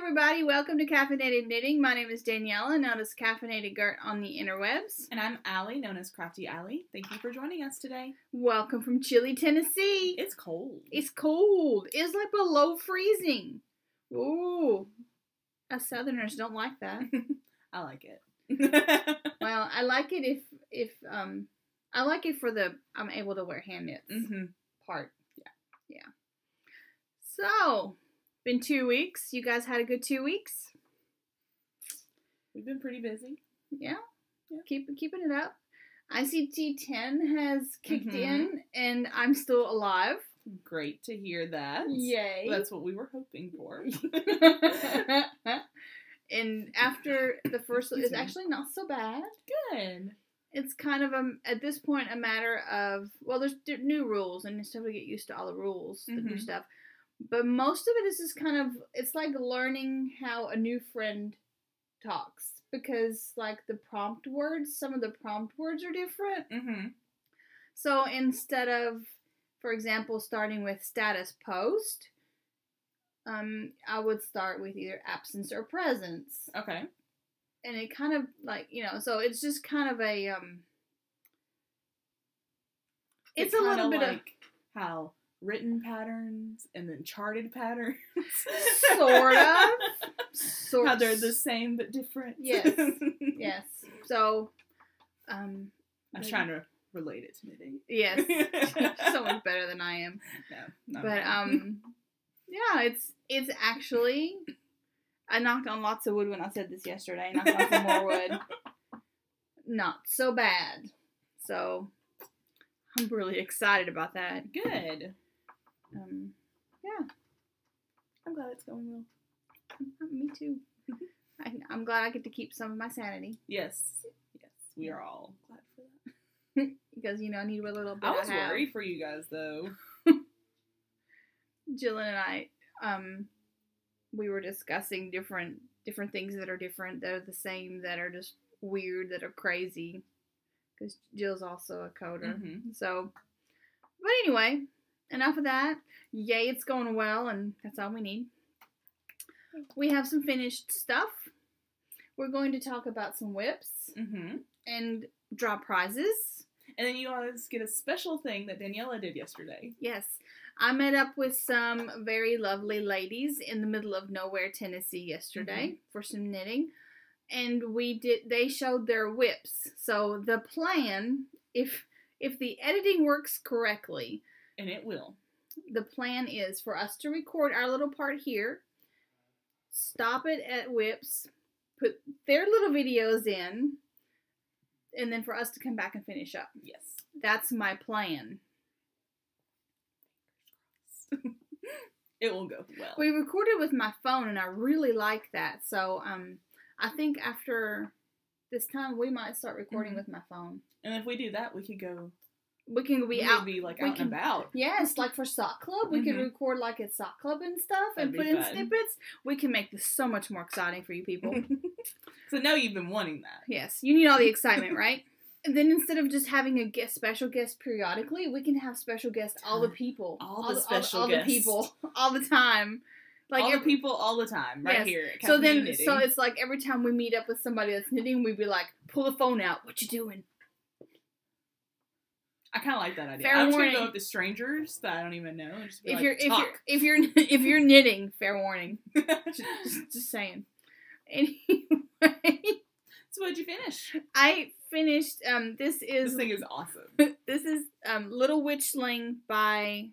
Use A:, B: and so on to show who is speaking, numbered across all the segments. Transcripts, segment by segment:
A: everybody, welcome to Caffeinated Knitting. My name is Daniela, known as Caffeinated Gert on the interwebs.
B: And I'm Allie, known as Crafty Allie. Thank you for joining us today.
A: Welcome from chilly Tennessee.
B: It's cold.
A: It's cold. It's like below freezing. Ooh. Us Southerners don't like that.
B: I like it.
A: Well, I like it if I like it for the I'm able to wear hand knits part. Yeah. So, been 2 weeks. You guys had a good 2 weeks?
B: We've been pretty busy.
A: Yeah. Keeping it up. ICT 10 has kicked in, and I'm still alive.
B: Great to hear that.
A: Yay.
B: That's what we were hoping for.
A: And after the first, it's actually not so bad.
B: Good.
A: It's kind of, at this point, a matter of, well, there's new rules, and it's time to get used to all the rules, the new stuff. But most of it is just kind of, it's like learning how a new friend talks. Because, like, the prompt words, some of the prompt words are different. So instead of, for example, starting with status post, I would start with either absence or presence.
B: Okay.
A: And it kind of, like, so it's just kind of a, it's a little bit
B: like how written patterns and then charted patterns.
A: Sort of.
B: How they're the same but different.
A: Yes. Yes. So,
B: I was trying to relate it to knitting.
A: Yes. So much better than I am.
B: No.
A: But, yeah, it's actually, I knocked on lots of wood when I said this yesterday. I knocked on some more wood. Not so bad. So, I'm really excited about that.
B: Good.
A: Yeah.
B: I'm glad it's going well.
A: Me too. I'm glad I get to keep some of my sanity.
B: Yes, we are all glad for that.
A: Because, I need a little bit.
B: I was worried for you guys, though.
A: Jillian and I, we were discussing different things that are different, that are the same, that are just weird, that are crazy. Because Jill's also a coder. So, but anyway, enough of that. Yay, it's going well, and that's all we need. We have some finished stuff. We're going to talk about some whips and draw prizes. And
B: then you always get a special thing that Daniela did yesterday.
A: Yes. I met up with some very lovely ladies in the middle of nowhere, Tennessee yesterday for some knitting. And they showed their whips. So the plan, if the editing works correctly,
B: and it will,
A: the plan is for us to record our little part here, stop it at whips, put their little videos in, and then for us to come back and finish up.
B: Yes. That's
A: my plan.
B: It will go well.
A: We recorded with my phone, and I really like that. So, I think after this time, we might start recording with my phone.
B: And if we do that, we could go.
A: We can be out.
B: Be like out and about.
A: Yes, like for sock club, we could record like at sock club and stuff, and put in snippets. We can make this so much more exciting for you people.
B: So now you've been wanting that.
A: Yes, you need all the excitement, right? And then instead of just having a special guest periodically, we can have special guests all the people, all the people, all the time. Like
B: all the people all the time, right here. At
A: so it's like every time we meet up with somebody that's knitting, we'd be like, pull the phone out. What you doing?
B: I kind of like that idea. I'm just gonna go up to strangers that I don't even know. And just be
A: if you're knitting, fair warning. just saying. Anyway,
B: so what'd you finish?
A: I finished. This
B: thing is awesome.
A: This is Little Witchling by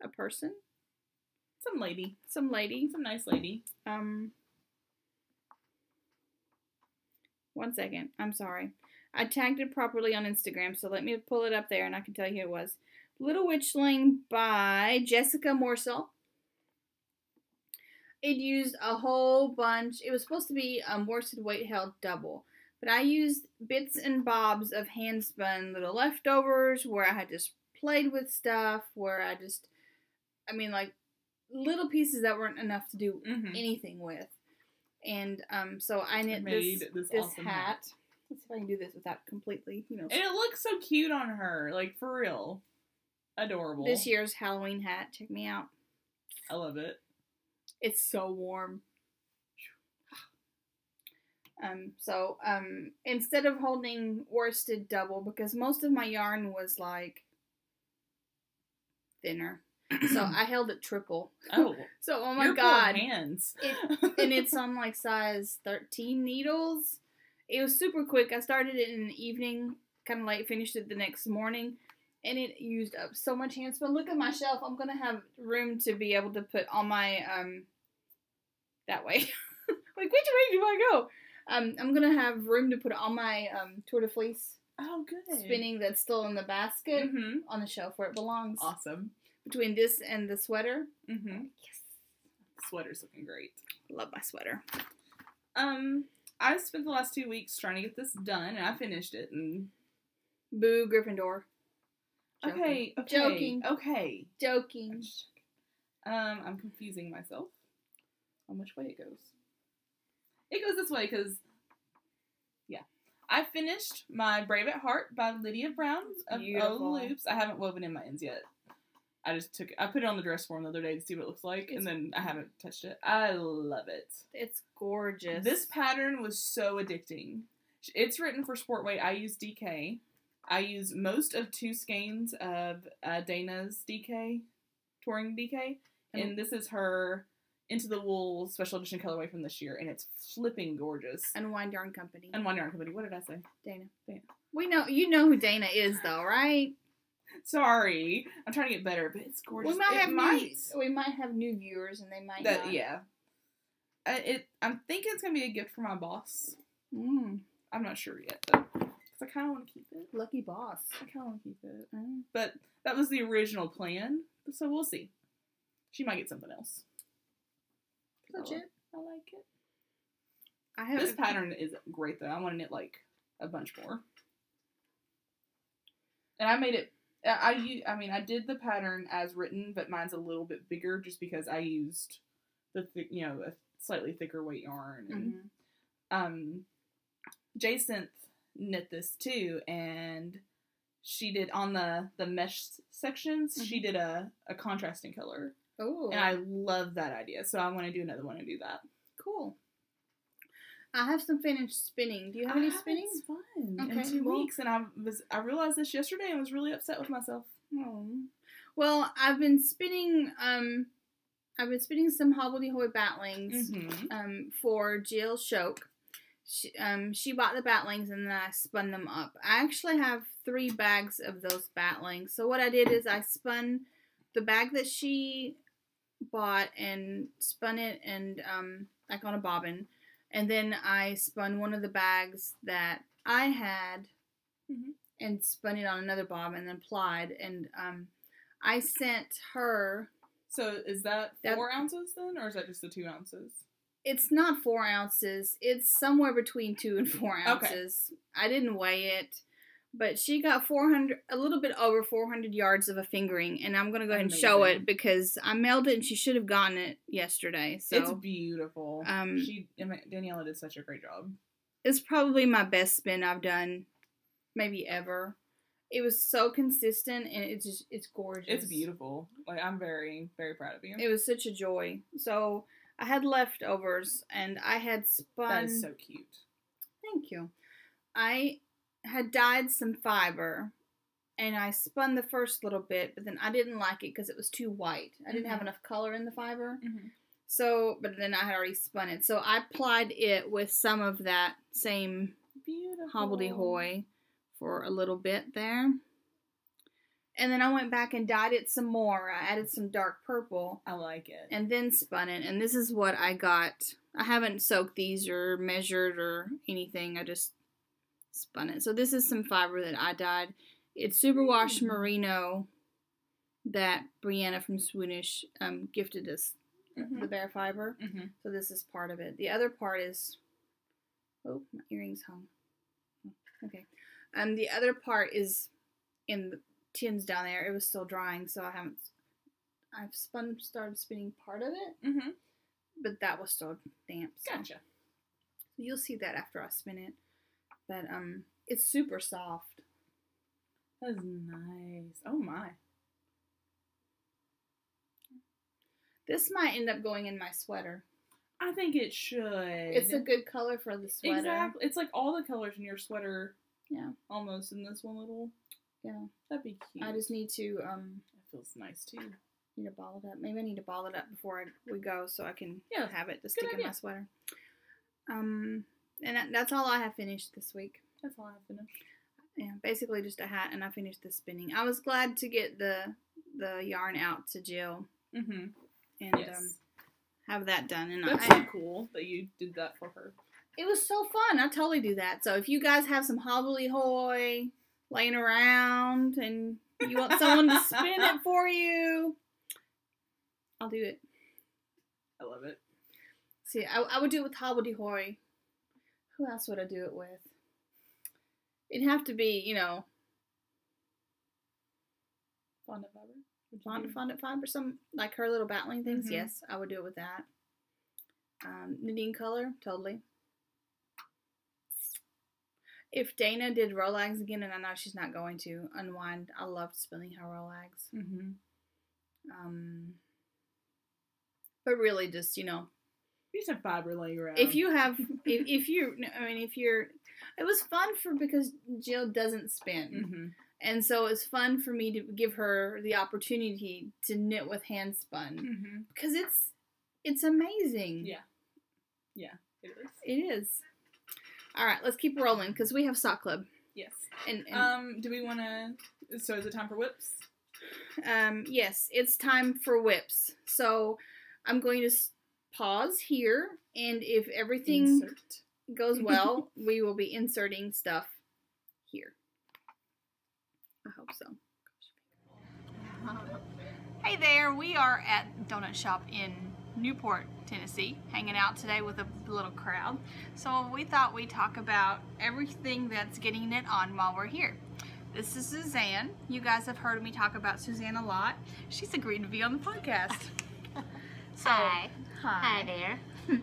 A: a person, some nice lady. 1 second. I'm sorry. I tagged it properly on Instagram, so let me pull it up there and I can tell you who it was. Little Witchling by Jessica Morsell. It used a whole bunch. It was supposed to be a worsted weight held double, but I used bits and bobs of hand spun little leftovers where I had just played with stuff, like little pieces that weren't enough to do anything with. And so I knit this awesome hat. Let's see if I can do this without completely,
B: And it looks so cute on her, like for real. Adorable.
A: This year's Halloween hat. Check me out.
B: I love it.
A: It's so warm. Instead of holding worsted double, because most of my yarn was like thinner, so I held it triple.
B: Oh,
A: so oh my
B: your
A: god,
B: poor hands.
A: And it's on like size 13 needles. It was super quick. I started it in the evening, kind of late, finished it the next morning, and it used up so much hand spun. Look at my shelf. I'm gonna have room to be able to put all my that way. Like, which way do I go? I'm gonna have room to put all my Tour de Fleece spinning that's still in the basket on the shelf where it belongs.
B: Awesome.
A: Between this and the sweater.
B: Yes. The sweater's looking great.
A: Love my sweater.
B: I spent the last 2 weeks trying to get this done, and I finished it. And
A: boo, Gryffindor.
B: Okay.
A: Joking.
B: Okay.
A: Joking.
B: I'm confusing myself on which way it goes. It goes this way because, yeah. I finished my Brave at Heart by Lydia Brown of O Loops. I haven't woven in my ends yet. I put it on the dress form the other day to see what it looks like, and then I haven't touched it. I love it.
A: It's gorgeous.
B: This pattern was so addicting. It's written for sport weight. I use DK. I use most of 2 skeins of Dana's DK, touring DK, and this is her Into the Wool special edition colorway from this year, and it's flipping gorgeous.
A: Unwind Yarn Company.
B: Unwind Yarn Company. What did I say?
A: Dana. We know, you know who Dana is, though, right?
B: Sorry, I'm trying to get better, but it's gorgeous.
A: We might have new viewers, and they might not.
B: Yeah. I'm thinking it's gonna be a gift for my boss. I'm not sure yet, though, because I kind of want to keep it.
A: Lucky boss.
B: I kind of want to keep it, but that was the original plan. So we'll see. She might get something else.
A: Legit.
B: I like it. This pattern is great, though. I want to knit like a bunch more. And I made it. I did the pattern as written, but mine's a little bit bigger just because I used a slightly thicker weight yarn. And Jacinth knit this too, and she did on the mesh sections. She did a contrasting color. Oh, and I love that idea. So I want to do another one and do that.
A: Cool. I have some finished spinning. Do you have any spinning?
B: It's fun. In 2 weeks, and I realized this yesterday and was really upset with myself.
A: Oh. Well, I've been spinning. I've been spinning some hobbledehoy batlings. For Jill Shoke. She bought the batlings and then I spun them up. I actually have 3 bags of those batlings. So what I did is I spun the bag that she bought and spun it and like on a bobbin. And then I spun one of the bags that I had and spun it on another bobbin and then plied. And I sent her...
B: So is that 4 ounces then? Or is that just the 2 ounces?
A: It's not 4 ounces. It's somewhere between 2 and 4 ounces. Okay. I didn't weigh it. But she got a little bit over 400 yards of a fingering, and I'm going to go ahead and show it because I mailed it and she should have gotten it yesterday. So
B: it's beautiful. Daniela did such a great job.
A: It's probably my best spin I've done, maybe ever. It was so consistent, and it's gorgeous.
B: It's beautiful. Like, I'm very, very proud of you.
A: It was such a joy. So I had leftovers, and I had spun.
B: That is so cute.
A: Thank you. I had dyed some fiber, and I spun the first little bit, but then I didn't like it because it was too white. I didn't have enough color in the fiber. So, but then I had already spun it. So I plied it with some of that same hobbledehoy for a little bit there. And then I went back and dyed it some more. I added some dark purple.
B: I like it.
A: And then spun it. And this is what I got. I haven't soaked these or measured or anything. I just spun it. So this is some fiber that I dyed. It's superwash merino that Brianna from Swoonish gifted us, the bare fiber. So this is part of it. The other part is, oh, my earrings hung. Okay. The other part is in the tins down there. It was still drying, so I've started spinning part of it, but that was still damp. So.
B: Gotcha.
A: You'll see that after I spin it. But it's super soft.
B: That's nice. Oh my.
A: This might end up going in my sweater.
B: I think it should.
A: It's a good color for the sweater.
B: Exactly. It's like all the colors in your sweater.
A: Yeah.
B: Almost in this one little.
A: Yeah.
B: That'd be cute.
A: I just need to,
B: That feels nice too.
A: Need to ball it up. Maybe I need to ball it up before we go so I can have it to stick
B: idea.
A: in my sweater. And that's all I have finished this week.
B: That's all I have finished.
A: Yeah, basically just a hat, and I finished the spinning. I was glad to get the yarn out to Jill.
B: Mm-hmm.
A: And have that done. And
B: that's so cool that you did that for her.
A: It was so fun. I totally do that. So if you guys have some hobbly-hoy laying around and you want someone to spin it for you, I'll do it.
B: I love it.
A: See, I would do it with hobbly-hoy. Who else would I do it with? It'd have to be, you know,
B: fondant fiber.
A: Fondant fiber, some like her little battling things. Mm-hmm. Yes, I would do it with that. Nadine color, totally. If Dana did Rolags again, and I know she's not going to unwind, I loved spinning her Rolags.
B: Mm-hmm.
A: But really, just you know,
B: you just have fiber laying around.
A: If you have, if you're, it was fun because Jill doesn't spin.
B: Mm-hmm.
A: And so it's fun for me to give her the opportunity to knit with hand spun.
B: Mm-hmm.
A: Because it's amazing.
B: Yeah. Yeah, it is.
A: It is. All right, let's keep rolling because we have sock club.
B: Yes.
A: And
B: do we want to, so is it time for whips?
A: Yes, it's time for whips. So I'm going to pause here, and if everything goes well, we will be inserting stuff here. I hope so. Hey there, we are at Donut Shop in Newport, Tennessee, hanging out today with a little crowd. So we thought we'd talk about everything that's getting knit on while we're here. This is Suzanne. You guys have heard me talk about Suzanne a lot. She's agreed to be on the podcast. So,
C: Hi there.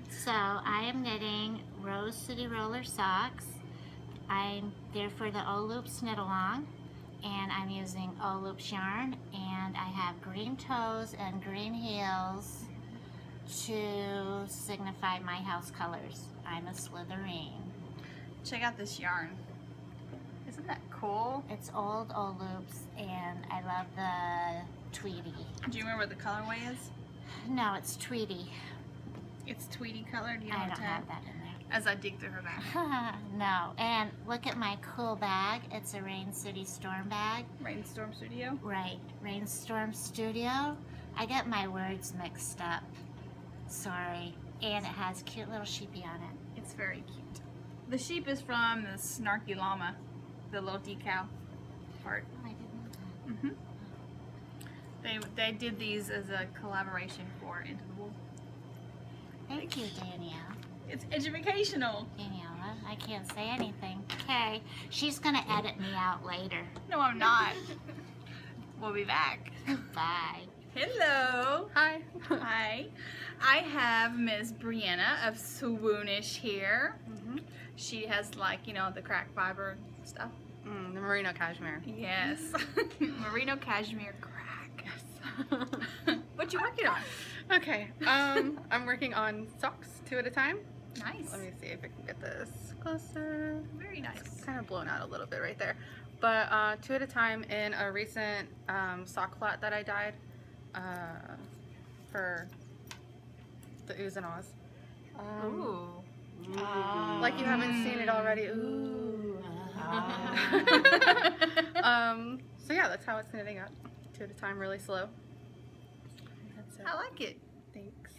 C: So I am knitting Rose City Roller socks. I'm there for the O-Loops knit along, and I'm using O-Loops yarn, and I have green toes and green heels to signify my house colors. I'm a Slytherin.
A: Check out this yarn. Isn't that cool?
C: It's old O-Loops, and I love the Tweety.
A: Do you remember what the colorway is?
C: No, it's Tweety.
A: It's Tweety color? Do you know
C: I don't have that in there.
A: As I dig through her bag.
C: No, and look at my cool bag. It's a Rain City Storm bag.
A: Rainstorm Studio?
C: Right, Rainstorm Studio. I get my words mixed up. Sorry. And it has a cute little sheepy on it.
A: It's very cute. The sheep is from the Snarky Llama, the little decal part.
C: Oh, I didn't know that.
A: They did these as a collaboration for Into the Wool.
C: Thank you, Danielle.
A: It's educational.
C: Daniela, I can't say anything. Okay, she's gonna edit me out later.
A: No, I'm not. We'll be back.
C: Bye.
A: Hello.
D: Hi.
A: Hi. I have Ms. Brianna of Swoonish here.
D: Mm-hmm.
A: She has, like, you know, the crack fiber stuff.
D: The merino cashmere.
A: Yes. Merino cashmere crack.
D: Yes.
A: What you working on?
D: Okay. I'm working on socks 2 at a time.
A: Nice.
D: Let me see if I can get this closer.
A: Very nice.
D: It's kind of blown out a little bit right there. But 2 at a time in a recent sock flat that I dyed for the oohs and ahs.
A: Ooh.
D: Like you haven't seen it already. Ooh. So yeah, that's how it's knitting up. 2 at a time, really slow. That's it.
A: I like it.
D: Thanks.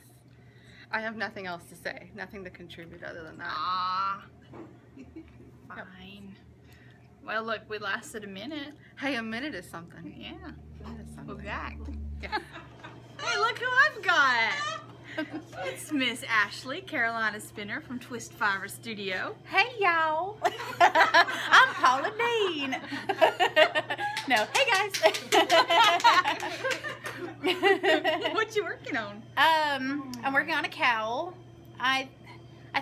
D: I have nothing else to say. Nothing to contribute other than that.
A: Ah. Fine. Well, look, we lasted a minute.
D: Hey, a minute is something.
A: Yeah.
D: A minute is something.
A: We're back.
D: Yeah.
A: Hey, look who I've got. It's Miss Ashley, Carolina Spinner from Twist Fiber Studio.
E: Hey y'all, I'm Pauline. No, hey guys.
A: What you working on?
E: I'm working on a cowl. I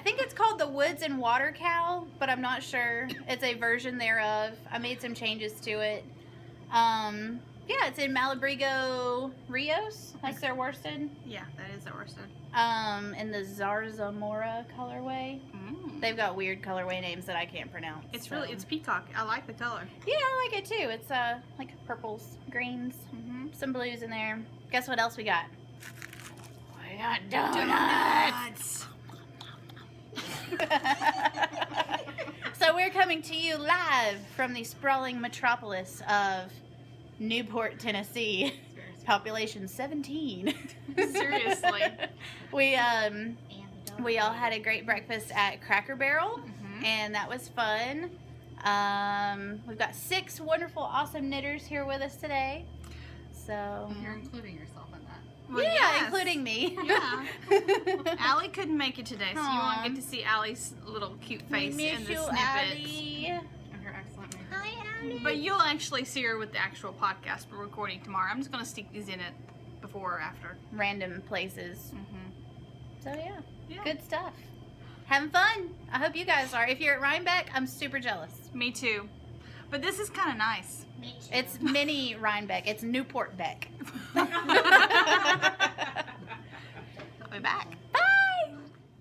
E: think it's called the Woods and Water cowl, but I'm not sure. It's a version thereof. I made some changes to it. Yeah, it's in Malabrigo Rios. That's their worsted.
A: Yeah, that is their worsted.
E: In the Zarzamora colorway. They've got weird colorway names that I can't pronounce.
A: It's really, it's peacock. I like the color.
E: Yeah, I like it too. It's like purples, greens, some blues in there. Guess what else we got? We got donuts. So we're coming to you live from the sprawling metropolis of Newport, Tennessee. Population 17.
A: Seriously.
E: We all had a great breakfast at Cracker Barrel, and that was fun. We've got 6 wonderful, awesome knitters here with us today. So
D: You're including yourself in that.
A: Well,
E: yeah,
A: yes.
E: including me.
A: Yeah. Allie couldn't make it today, so you won't get to see Allie's little cute face
E: we
A: in
E: miss
A: the
E: you,
A: snippets.
E: Allie.
D: And her excellent makeup.
E: Hi, Allie.
A: But you'll actually see her with the actual podcast we're recording tomorrow. I'm just going to stick these in it before or after.
E: Random places. So yeah,
A: Yeah.
E: good stuff. Having fun. I hope you guys are. If you're at Rhinebeck, I'm super jealous.
A: Me too. But this is kind of nice.
E: It's mini Rhinebeck. It's Newport Beck.
A: We're back.
E: Bye.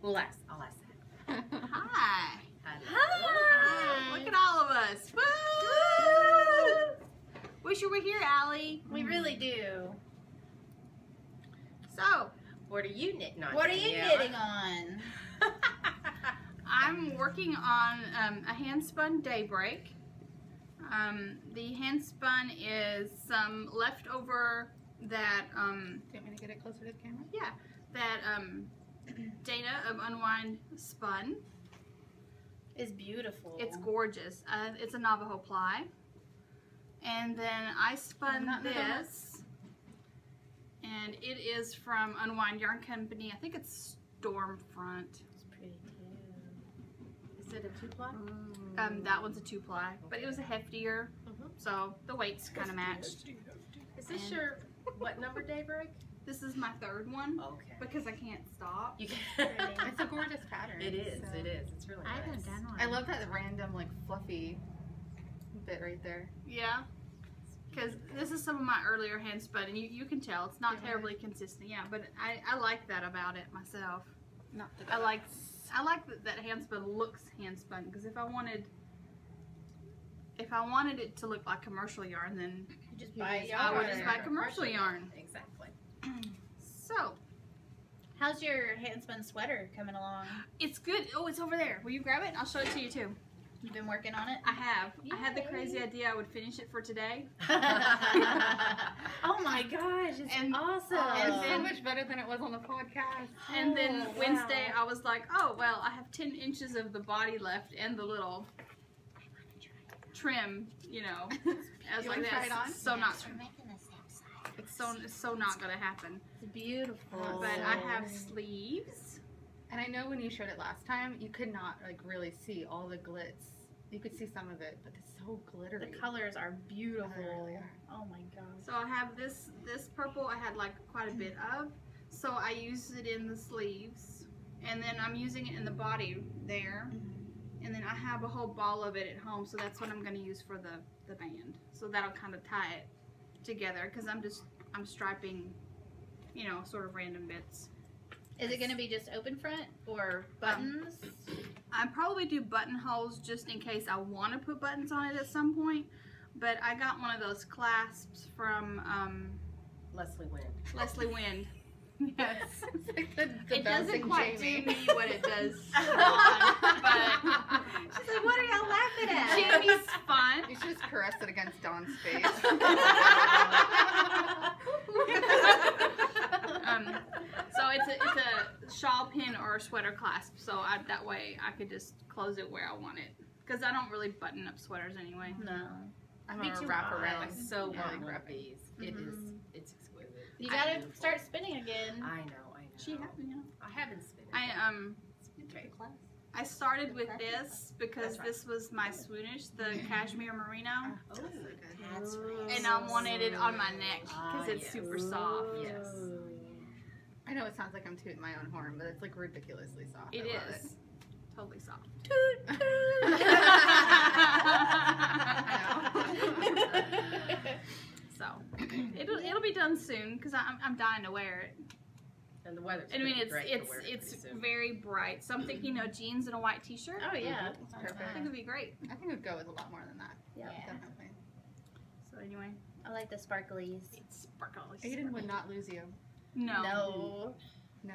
F: I'll ask that.
A: Hi.
E: Hi.
A: Look at all of us. Woo! Wish you were here, Allie.
E: We really do.
A: So,
F: What are you knitting on?
E: What are you
F: Danielle?
E: knitting on?
A: I'm working on a hand spun daybreak. The hand spun is some leftover that
D: Do you want me to get it closer to the camera?
A: that Dana of Unwind spun.
E: It's beautiful.
A: It's gorgeous. It's a Navajo ply. And then I spun
D: not in the
A: this. And it is from Unwind Yarn Company. I think it's Stormfront.
E: It's pretty cute.
F: Is it a 2-ply?
A: That one's a 2-ply, but it was a heftier, so the weights kind of matched.
F: Is this your what number daybreak?
A: This is my 3rd one
F: Okay.
A: because I can't stop.
F: You can.
D: It's a gorgeous pattern.
F: It is.
D: so-
F: It is. It's really
C: I haven't
F: nice.
C: done one.
D: I love that random, like, fluffy bit there.
A: Yeah, because this is some of my earlier hand spun, and you can tell it's not
D: Yeah.
A: terribly consistent. Yeah, but I like that about it myself.
D: Not the
A: I like that hand spun looks hand spun, because if I wanted it to look like commercial yarn, then
E: You just buy
A: I
E: yarn.
A: would just buy commercial yarn.
F: Exactly.
A: So
E: How's your hand spun sweater coming along?
A: it's good. Oh, it's over there. Will you grab it? I'll show it to you too.
E: You've been working on it?
A: I have. I had the
E: Yay.
A: crazy idea I would finish it for today.
E: Oh my gosh, it's
A: And-
E: awesome.
A: and
D: It's so
A: then-
D: much better than it was on the podcast.
A: And then
E: Oh,
A: Wednesday,
E: wow.
A: I was like, oh, well, I have 10 inches of the body left and the little trim, you know. I was
D: You
A: like,
D: wanna try it on?
A: that's so not,
C: We're making the same size.
A: it's so not gonna happen.
E: It's beautiful.
A: But I have sleeves.
D: And I know when you showed it last time, you could not like really see all the glitz. You could see some of it, but it's so glittery.
E: The colors are beautiful.
D: They really are.
E: Oh my gosh.
A: So I have this purple I had like quite a bit of. So I used it in the sleeves. And then I'm using it in the body there. And then I have a whole ball of it at home, so that's what I'm going to use for the band. So that'll kind of tie it together, because I'm striping, you know, sort of random bits.
E: Is it going to be just open front or buttons?
A: I probably do buttonholes just in case I want to put buttons on it at some point. But I got one of those clasps from
F: Leslie Wynn.
A: Leslie Wind.
D: Yes. It's like the
A: It doesn't
D: bouncing
A: quite
D: Jamie.
A: do me what it does on, but
E: She's like, what are y'all laughing at?
A: Jamie's fun.
D: You should just caress it against Dawn's face.
A: So it's a shawl pin or a sweater clasp. So that way I could just close it where I want it. Because I don't really button up sweaters anyway.
E: No.
D: I'm
E: Me
D: a
E: too.
D: wrap
F: I
D: around.
F: so
D: Yeah,
F: want
D: like
F: one of
D: wrapping.
F: these. It is. It's exquisite.
E: You gotta
F: Beautiful.
E: start spinning again.
F: I know.
A: She had, you know.
F: I haven't spit it.
A: I started with this because
F: That's right.
A: this was my swoonish, the cashmere merino,
F: Oh,
C: That's right.
A: and I wanted it on my neck because it's
F: yes.
A: super soft.
F: Yes.
D: I know it sounds like I'm tooting my own horn, but it's like ridiculously soft.
A: It
D: I love
A: is totally soft. So it'll be done soon because I'm dying to wear it.
F: And the weather's
A: I mean,
F: great for wearing it
A: it's
F: pretty soon.
A: very bright. So I'm thinking, jeans and a white t-shirt.
E: Oh yeah,
D: That's
A: I
D: perfect.
A: think it'd be great.
D: I think it would go with a lot more than that.
E: yeah.
D: Definitely.
A: So anyway,
E: I like the sparklies.
A: it's sparkly.
D: Aiden would not lose you.
A: No.
E: No.
D: No.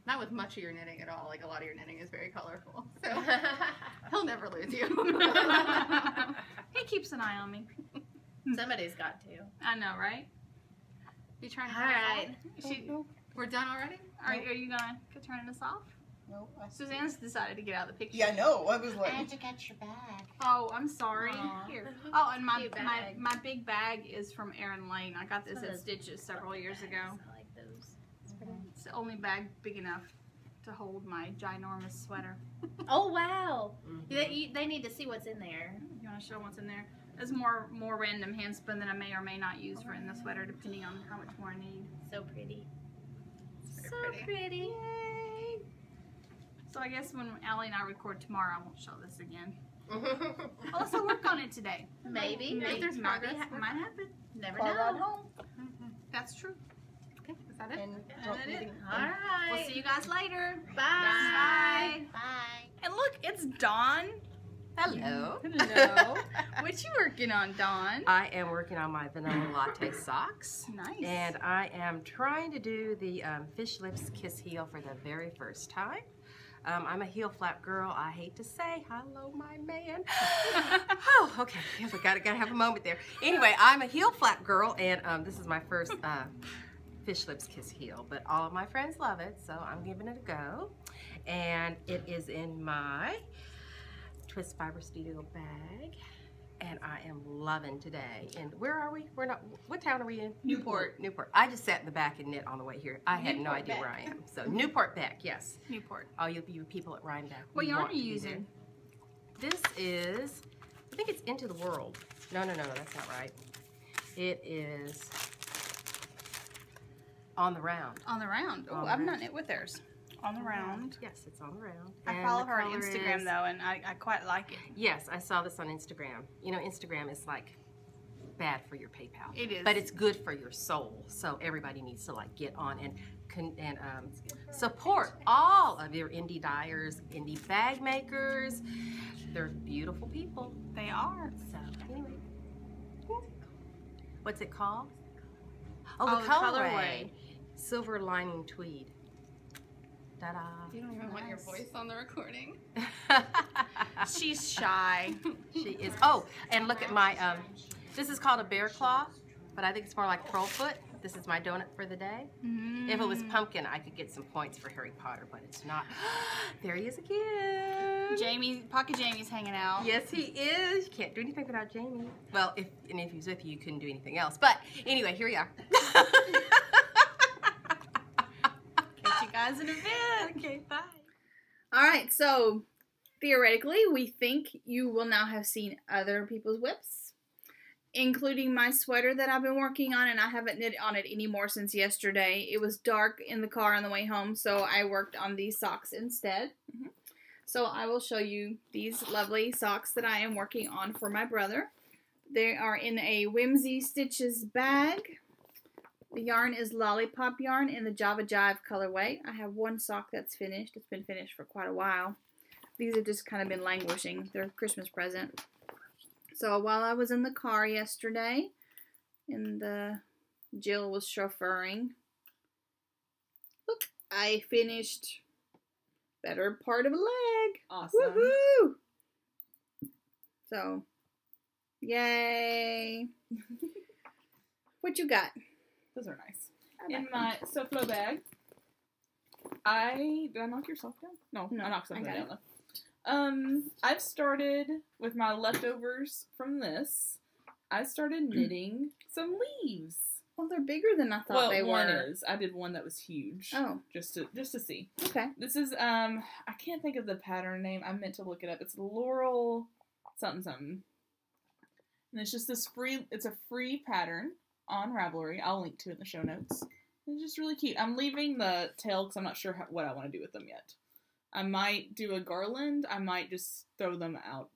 D: Not with much of your knitting at all. Like, a lot of your knitting is very colorful. So he'll never lose you.
A: He keeps an eye on me.
E: Somebody's got to.
A: I know, right?
D: You trying to
E: All
D: turn us
E: right.
D: off? We're done already?
A: Are you gonna turn us off?
G: No,
A: Suzanne's decided to get out of the picture.
G: yeah, I know. I was
C: I
G: like,
C: had to get your bag.
A: Oh, I'm sorry.
E: Aw.
A: Here. Oh, and my
E: Cute bag.
A: my big bag is from Erin Lane. I got this
E: One of
A: at
E: those
A: Stitches several years ago.
E: I like those.
A: It's the only bag big enough to hold my ginormous sweater.
E: Oh wow!
F: Mhm.
E: They need to see what's in there.
A: You want to show what's in there? There's more random hand spin that I may or may not use for in the sweater, depending on how much more I need.
E: So pretty.
D: Very
E: So
D: pretty.
E: pretty.
A: Yay! So I guess when Allie and I record tomorrow, I won't show this again. Unless I work on it today.
E: Maybe.
D: If there's
A: Might
D: progress,
A: might happen.
E: Never
G: car ride
E: know.
G: home.
A: That's true.
D: Is that it?
G: And
A: that it?
E: All right.
A: We'll see you guys later.
E: Bye.
A: Bye.
C: Bye.
A: And look, it's Dawn.
H: Hello.
A: Hello. What you working on, Dawn?
H: I am working on my vanilla latte socks.
A: Nice.
H: And I am trying to do the fish lips kiss heel for the very first time. I'm a heel flap girl. I hate to say, hello, my man. Oh, okay. Yes, I gotta have a moment there. Anyway, I'm a heel flap girl, and this is my first fish lips kiss heel. But all of my friends love it, so I'm giving it a go. And it is in my Twist Fiber Studio bag, and I am loving today. And where are we? We're not. What town are we in?
A: Newport.
H: Newport. I just sat in the back and knit on the way here. I had no
A: Newport
H: idea
A: back.
H: where I am. So Newport back, yes.
A: Newport.
H: All you people at Rhinebeck.
A: What
H: we
A: yarn
H: want
A: are you
H: to be
A: using?
H: there. This is, I think it's Into the World. No, that's not right. It is On the Round.
A: On the round. Oh,
H: On the
A: I've
H: round.
A: not knit with hers. On the round.
H: Yes, it's On the Round.
A: I
H: And
A: follow
H: the
A: her on
H: color
A: Instagram
H: is-
A: though, and I quite like it.
H: Yes, I saw this on Instagram. You know, Instagram is like bad for your PayPal.
A: It is.
H: But it's good for your soul. So everybody needs to like get on and support all of your indie dyers, indie bag makers. They're beautiful people.
A: They are.
H: So anyway, what's it called?
A: Oh,
H: Oh,
A: the
H: the colorway.
A: colorway.
H: Silver lining tweed. Ta-da.
D: You don't even want your voice on the recording.
A: She's shy.
H: She is. Oh, and look at my. This is called a bear claw, but I think it's more like pearl foot. This is my donut for the day. If it was pumpkin, I could get some points for Harry Potter, but it's not. There he is again.
A: Pocket Jamie's hanging out.
H: Yes, he is. You can't do anything without Jamie. Well, if he's with you, you couldn't do anything else. But anyway, here we are.
A: Catch you guys in a bit.
H: Okay, bye.
A: All right, so theoretically, we think you will now have seen other people's whips, including my sweater that I've been working on, and I haven't knit on it anymore since yesterday. It was dark in the car on the way home, so I worked on these socks instead. So I will show you these lovely socks that I am working on for my brother. They are in a Whimsy Stitches bag. The yarn is Lollipop yarn in the Java Jive colorway. I have one sock that's finished. It's been finished for quite a while. These have just kind of been languishing. They're a Christmas present. So while I was in the car yesterday, and Jill was chauffeuring, look, I finished better part of a leg.
B: Awesome.
A: Woohoo! So, yay! What you got?
B: Those are nice. In my Soflo bag, did I knock your sock down? No,
A: No,
B: I knocked
A: I
B: something
A: got
B: down. Though. I've started with my leftovers from this. I started knitting some leaves.
A: Well, they're bigger than I thought
B: Well,
A: they
B: one
A: were.
B: is. I did one that was huge.
A: Oh,
B: Just to see.
A: okay.
B: This is I can't think of the pattern name. I meant to look it up. It's Laurel something something. And it's just this it's a free pattern on Ravelry. I'll link to it in the show notes. It's just really cute. I'm leaving the tail because I'm not sure what I want to do with them yet. I might do a garland. I might just throw them out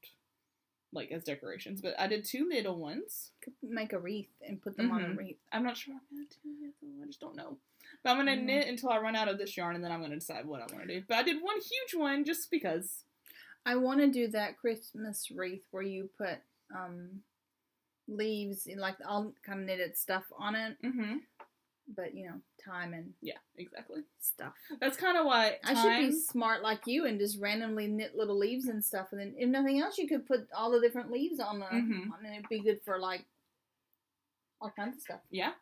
B: like as decorations. But I did 2 little ones.
A: Could make a wreath and put them on a wreath.
B: I'm not sure I'm gonna do yet, though. I just don't know. But I'm gonna knit until I run out of this yarn, and then I'm gonna decide what I want to do. But I did one huge one just because.
A: I want to do that Christmas wreath where you put leaves and like all kind of knitted stuff on it. Mm-hmm. But time and
B: exactly
A: stuff.
B: That's kind of why
A: I should be smart like you and just randomly knit little leaves and stuff. And then if nothing else, you could put all the different leaves on and it'd be good for like all kinds of stuff.
B: Yeah.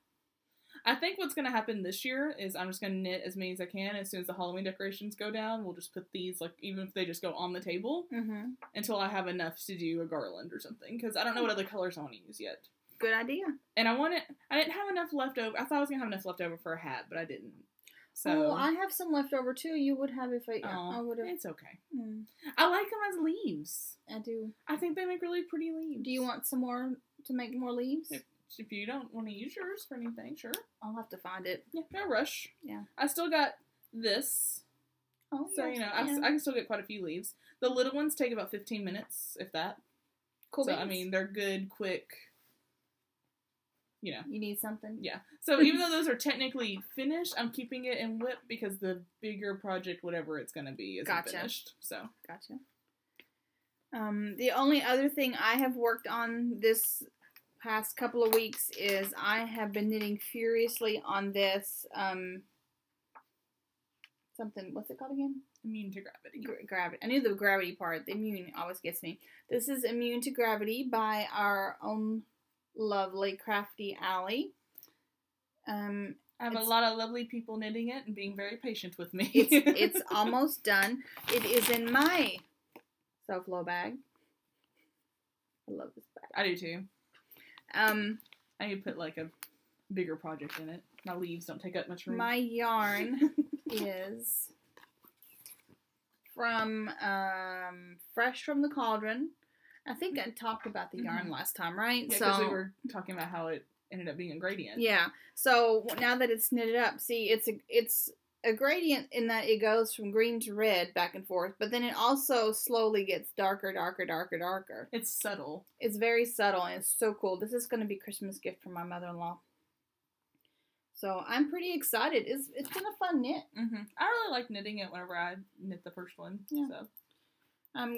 B: I think what's going to happen this year is I'm just going to knit as many as I can. As soon as the Halloween decorations go down, we'll just put these, like, even if they just go on the table, until I have enough to do a garland or something. Because I don't know what other colors I want to use yet.
A: Good idea.
B: And I didn't have enough left over. I thought I was going to have enough left over for a hat, but I didn't. So
A: I have some left over, too. You would have if I would have.
B: It's okay. I like them as leaves.
A: I do.
B: I think they make really pretty leaves.
A: Do you want some more to make more leaves?
B: If you don't want to use yours for anything, sure.
A: I'll have to find it.
B: Yeah, no rush.
A: Yeah.
B: I still got this.
A: Oh,
B: so,
A: yes.
B: I can still get quite a few leaves. The little ones take about 15 minutes, if that.
A: Cool.
B: So, they're good, quick. You
A: need something?
B: Yeah. So, even though those are technically finished, I'm keeping it in WIP because the bigger project, whatever it's going to be, isn't finished. So.
A: Gotcha. The only other thing I have worked on this past couple of weeks is I have been knitting furiously on this something, what's it called again?
B: Immune to Gravity.
A: Gravity. I knew the gravity part. The immune always gets me. This is Immune to Gravity by our own lovely crafty Allie. I
B: have a lot of lovely people knitting it and being very patient with me.
A: It's almost done. It is in my Self-Low bag. I love this bag.
B: I do too. I need to put like a bigger project in it. My leaves don't take up much room.
A: My yarn is from Fresh from the Cauldron. I think I talked about the yarn last time, right?
B: Yeah, because we were talking about how it ended up being a gradient.
A: Yeah. So now that it's knitted up, see, it's a gradient in that it goes from green to red back and forth, but then it also slowly gets darker, darker, darker, darker.
B: It's subtle.
A: It's very subtle, and it's so cool. This is going to be a Christmas gift for my mother-in-law. So I'm pretty excited. It's been a fun knit.
B: I really like knitting it whenever I knit the first one. Yeah. So.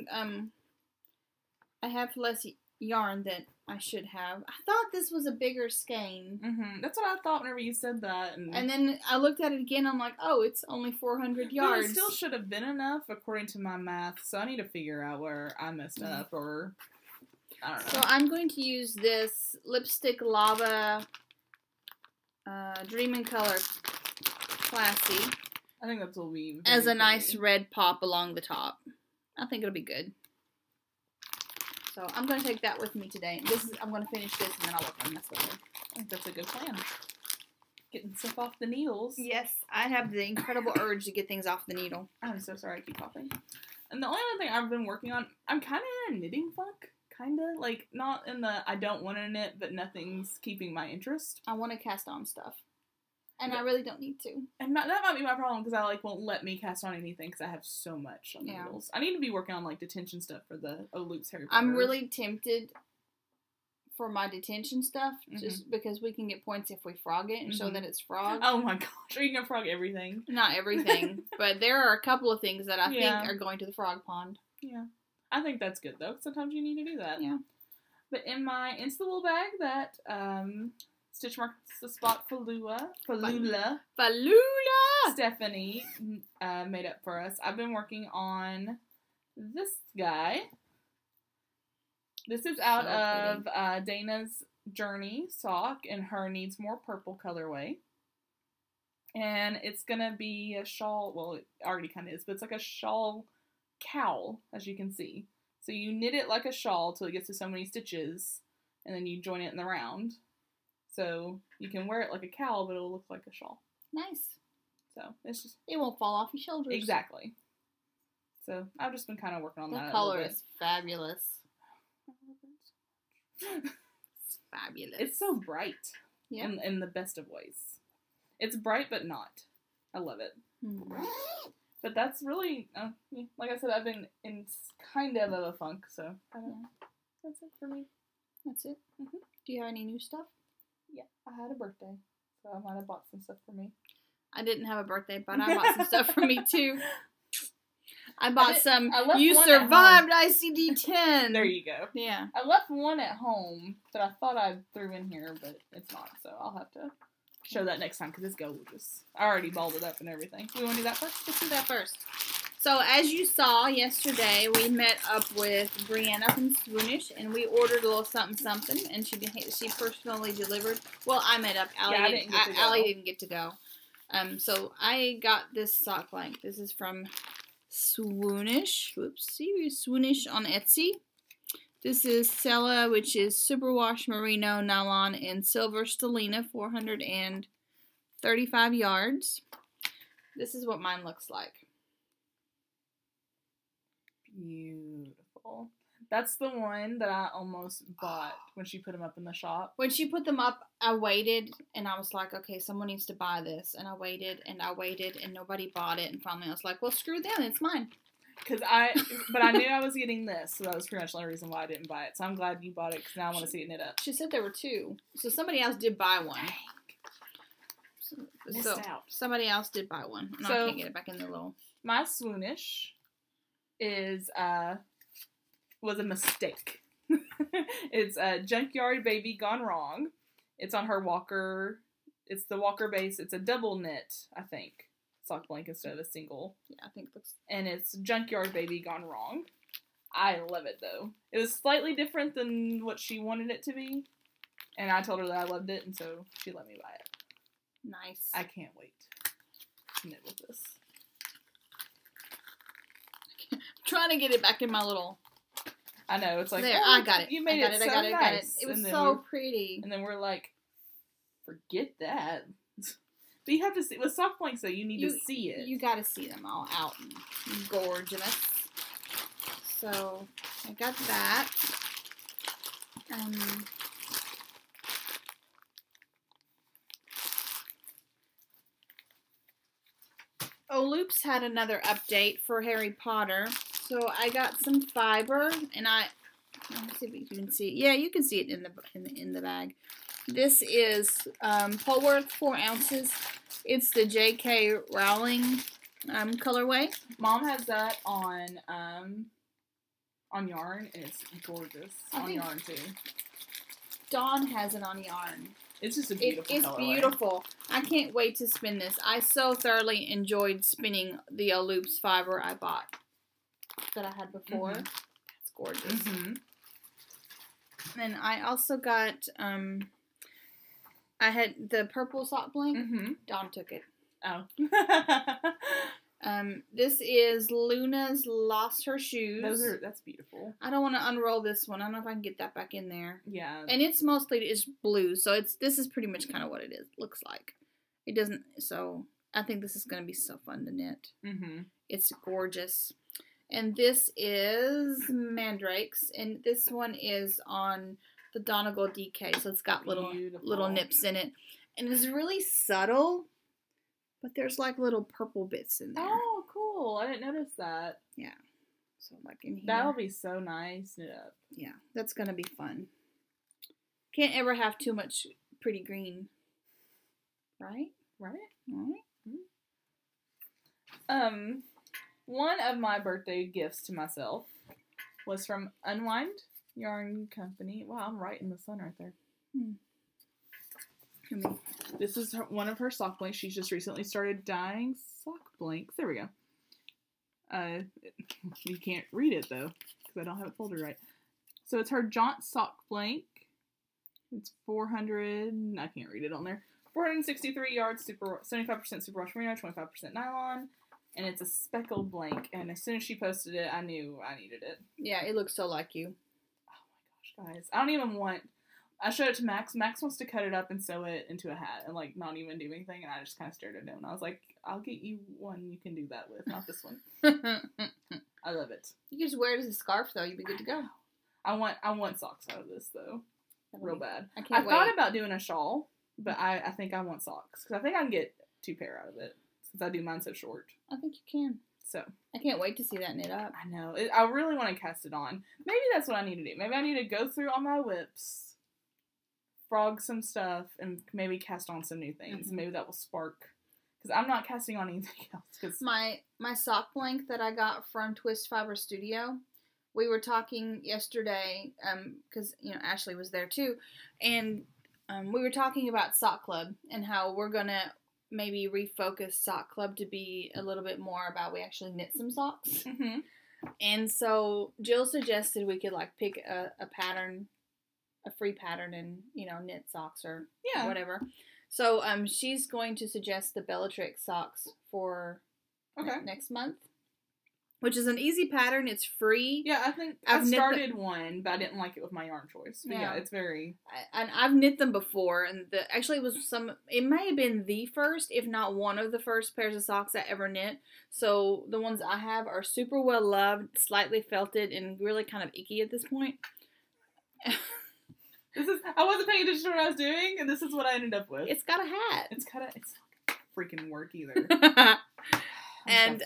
A: I have less yarn than I should have. I thought this was a bigger skein.
B: That's what I thought whenever you said that.
A: And then I looked at it again. I'm like, oh, it's only 400 yards.
B: But it still should have been enough according to my math. So I need to figure out where I messed up, or I don't know.
A: So I'm going to use this Lipstick Lava Dream in Color Classy.
B: I think that's what we
A: as a nice red pop along the top. I think it'll be good. So I'm going to take that with me today. I'm going to finish this and then I'll work on this later.
B: I think that's a good plan. Getting stuff off the needles.
A: Yes, I have the incredible urge to get things off the needle.
B: I'm so sorry I keep coughing. And the only other thing I've been working on, I'm kind of in a knitting funk. Kind of. Like, not in the I don't want to knit, but nothing's keeping my interest.
A: I want to cast on stuff. And I really don't need to.
B: And that might be my problem, because I, won't let me cast on anything, because I have so much on the needles. I need to be working on, detention stuff for the Loops Harry Potter.
A: I'm really tempted for my detention stuff, just because we can get points if we frog it and show that it's frog.
B: Oh my gosh, are you going to frog everything?
A: Not everything, but there are a couple of things that I think are going to the frog pond.
B: Yeah. I think that's good, though. Sometimes you need to do that.
A: Yeah.
B: But in my Instable bag that, Stitch Marks the Spot Falula Stephanie made up for us. I've been working on this guy. This is out of Dana's Journey sock in her Needs More Purple colorway. And it's going to be a shawl. Well, it already kind of is, but it's like a shawl cowl, as you can see. So you knit it like a shawl till it gets to so many stitches, and then you join it in the round. So you can wear it like a cowl, but it'll look like a shawl. Nice. So it's just...
A: It won't fall off your shoulders.
B: Exactly. So I've just been kind of working on that.
A: The color is fabulous. It's fabulous.
B: It's so bright. Yeah. In the best of ways. It's bright, but not. I love it. Mm-hmm. But that's really... like I said, I've been in kind of a funk, so... That's it for me.
A: That's it.
B: Mhm.
A: Do you have any new stuff?
B: Yeah, I had a birthday, so I might have bought some stuff for me.
A: I didn't have a birthday, but I bought some stuff for me too. I bought some.
B: I left
A: You
B: one at
A: survived ICD-10.
B: There you go.
A: Yeah.
B: I left one at home that I thought I threw in here, but it's not, so I'll have to show that next time because it's gorgeous. I already balled it up and everything. We want to do that first?
A: Let's do that first. So, as you saw yesterday, we met up with Brianna from Swoonish, and we ordered a little something, and she personally delivered. Well, I met up. Allie didn't get to go. So I got this sock blank. This is from Swoonish. Swoonish on Etsy. This is Sella, which is superwash merino nylon and silver stellina, 435 yards. This is what mine looks like.
B: Beautiful. That's the one that I almost bought when she put them up in the shop.
A: When she put them up, I waited, and I was like, okay, someone needs to buy this. And I waited, and nobody bought it. And finally I was like, well, screw them, it's mine.
B: But I knew I was getting this, so that was pretty much the only reason why I didn't buy it. So I'm glad you bought it, because now I want to see it knit up.
A: She said there were two. So somebody else did buy one.
B: Missed out.
A: Somebody else did buy one. And I can't get it back in the little...
B: My Swoonish was a mistake. It's a Junkyard Baby Gone Wrong. It's on her Walker. It's the Walker base. It's a double knit, I think. Sock blank instead of a single.
A: Yeah, I think it looks...
B: And it's Junkyard Baby Gone Wrong. I love it, though. It was slightly different than what she wanted it to be. And I told her that I loved it, and so she let me buy it.
A: Nice.
B: I can't wait to knit with this.
A: I'm trying to get it back in my little...
B: I know, it's like,
A: there,
B: oh,
A: I got it.
B: You made it so
A: got
B: nice.
A: It was so pretty.
B: And then we're like, forget that. But you have to see, with soft blanks though, you need to see it.
A: You gotta see them all out and gorgeous. So, I got that. Loops had another update for Harry Potter. So I got some fiber, and let's see if you can see it. Yeah, you can see it in the bag. This is Polworth 4 ounces. It's the J.K. Rowling colorway.
B: Mom has that on yarn, and it's gorgeous on yarn too.
A: Dawn has it on yarn.
B: It's just a beautiful
A: It's
B: colorway.
A: beautiful. I can't wait to spin this. I so thoroughly enjoyed spinning the Loops fiber I bought that I had before.
B: Mm-hmm.
A: It's gorgeous.
B: Mm-hmm.
A: And I also got, I had the purple sock blank.
B: Mm-hmm.
A: Dawn took it.
B: Oh.
A: This is Luna's Lost Her Shoes.
B: That's beautiful.
A: I don't want to unroll this one. I don't know if I can get that back in there.
B: Yeah.
A: And it's blue, so this is pretty much kind of what it looks like. It doesn't, so I think this is going to be so fun to knit.
B: Mm-hmm.
A: It's gorgeous. And this is Mandrakes, and this one is on the Donegal DK, so it's got little nips in it. And it's really subtle, but there's like little purple bits in there.
B: Oh, cool. I didn't notice that.
A: Yeah. So like in here.
B: That'll be so nice knit up.
A: Yeah, that's going to be fun. Can't ever have too much pretty green. Right?
B: Right?
A: Alright.
B: One of my birthday gifts to myself was from Unwind Yarn Company. Wow, I'm right in the sun right there. This is one of her sock blanks. She's just recently started dyeing sock blanks. There we go. You can't read it though, because I don't have it folded right. So it's her Jaunt sock blank. It's 400, I can't read it on there. 463 yards, 75% superwash merino, 25% nylon. And it's a speckled blank. And as soon as she posted it, I knew I needed it.
A: Yeah, it looks so like you.
B: Oh my gosh, guys. I don't even want... I showed it to Max. Max wants to cut it up and sew it into a hat and, like, not even do anything. And I just kind of stared at him. And I was like, I'll get you one you can do that with, not this one. I love it.
A: You can just wear it as a scarf, though. You'd be good to go.
B: I want socks out of this, though. Real bad.
A: I can't wait.
B: thought about doing a shawl, but I think I want socks. Because I think I can get 2 pair out of it. Since I do mine so short.
A: I think you can.
B: So
A: I can't wait to see that knit up.
B: I know. I really want to cast it on. Maybe that's what I need to do. Maybe I need to go through all my whips, frog some stuff, and maybe cast on some new things.
A: Mm-hmm.
B: Maybe that will spark. Because I'm not casting on anything else. Cause
A: My sock blank that I got from Twist Fiber Studio, we were talking yesterday, because, Ashley was there too, and we were talking about Sock Club and how we're going to maybe refocus Sock Club to be a little bit more about we actually knit some socks.
B: mm-hmm.
A: And so Jill suggested we could pick a pattern, a free pattern, and knit socks or whatever. So she's going to suggest the Bellatrix socks for next month, which is an easy pattern. It's free.
B: Yeah, I think I started one, but I didn't like it with my yarn choice. But yeah, it's very.
A: And I've knit them before, and it may have been the first, if not one of the first pairs of socks I ever knit. So the ones I have are super well loved, slightly felted, and really kind of icky at this point.
B: I wasn't paying attention to what I was doing, and this is what I ended up with.
A: It's got a hat.
B: It's not freaking work either.
A: And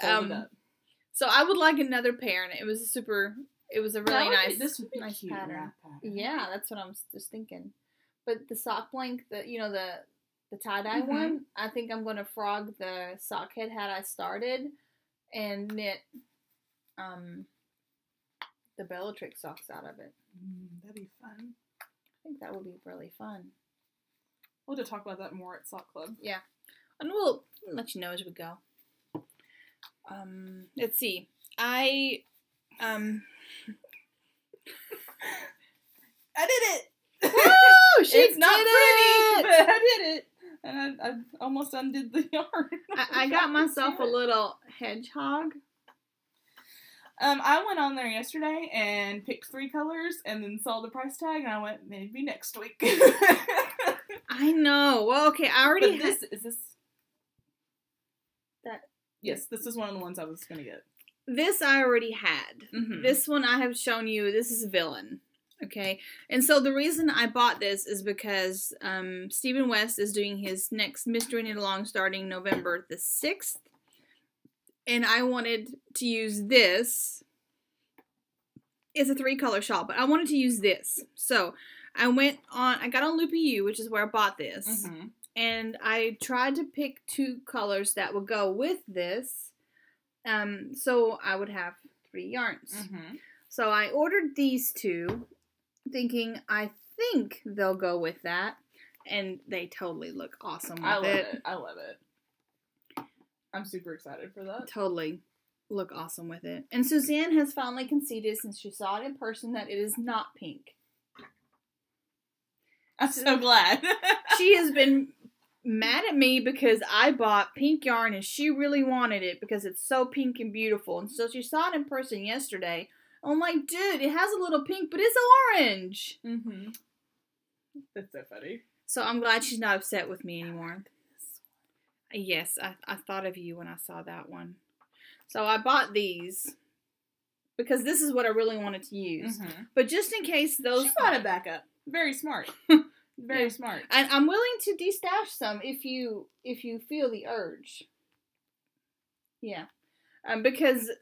A: so I would like another pair, and it was a really nice,
B: this would be
A: nice
B: cute
A: pattern.
B: pattern.
A: Yeah, that's what I'm just thinking. But the sock blank, the tie-dye
B: Mhm.
A: one, I think I'm going to frog the sock head hat I started and knit the Bellatrix socks out of it.
B: That'd be fun.
A: I think that would be really fun.
B: We'll have to talk about that more at Sock Club.
A: Yeah. And we'll let you know as we go. Let's see. I
B: did it!
A: Woo! She
B: It's not
A: did
B: pretty,
A: it!
B: but I did it. And I almost undid the yarn.
A: I got myself a little hedgehog.
B: I went on there yesterday and picked 3 colors and then saw the price tag and I went, maybe next week.
A: I know. Well, okay, I already
B: But is this that? Yes, this is one of the ones I was gonna get.
A: This I already had.
B: Mm-hmm.
A: This one I have shown you. This is Villain. Okay, and so the reason I bought this is because Stephen West is doing his next Mystery Knit Along starting November the 6th. And I wanted to use this. It's a 3-color shawl, but I wanted to use this. So I got on Loopy U, which is where I bought this.
B: Mm-hmm.
A: And I tried to pick 2 colors that would go with this. So I would have 3 yarns.
B: Mm-hmm.
A: So I ordered these 2, thinking I think they'll go with that. And they totally look awesome with
B: I love it. I love it. I'm super excited for that.
A: Totally look awesome with it. And Suzanne has finally conceded, since she saw it in person, that it is not pink.
B: I'm so glad.
A: She has been mad at me because I bought pink yarn and she really wanted it because it's so pink and beautiful. And so she saw it in person yesterday. I'm like, dude, it has a little pink, but it's orange.
B: Mm-hmm. That's so funny.
A: So I'm glad she's not upset with me anymore. Yes, I thought of you when I saw that one. So I bought these because this is what I really wanted to use.
B: Mm-hmm.
A: But just in case those...
B: She bought it back up. Very smart. Very smart.
A: And I'm willing to destash some if you feel the urge. Yeah. Because